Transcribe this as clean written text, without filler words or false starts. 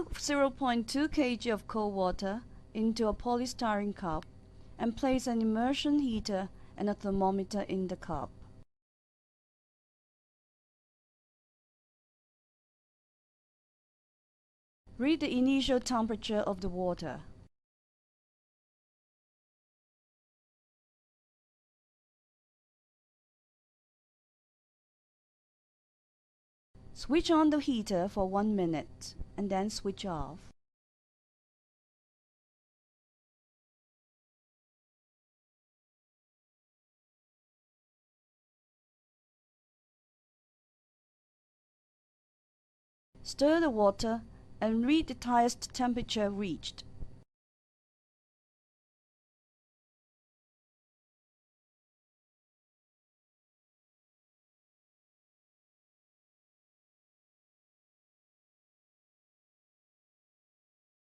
Pour 0.2 kg of cold water into a polystyrene cup and place an immersion heater and a thermometer in the cup. Read the initial temperature of the water. Switch on the heater for 1 minute and then switch off. Stir the water and read the highest temperature reached.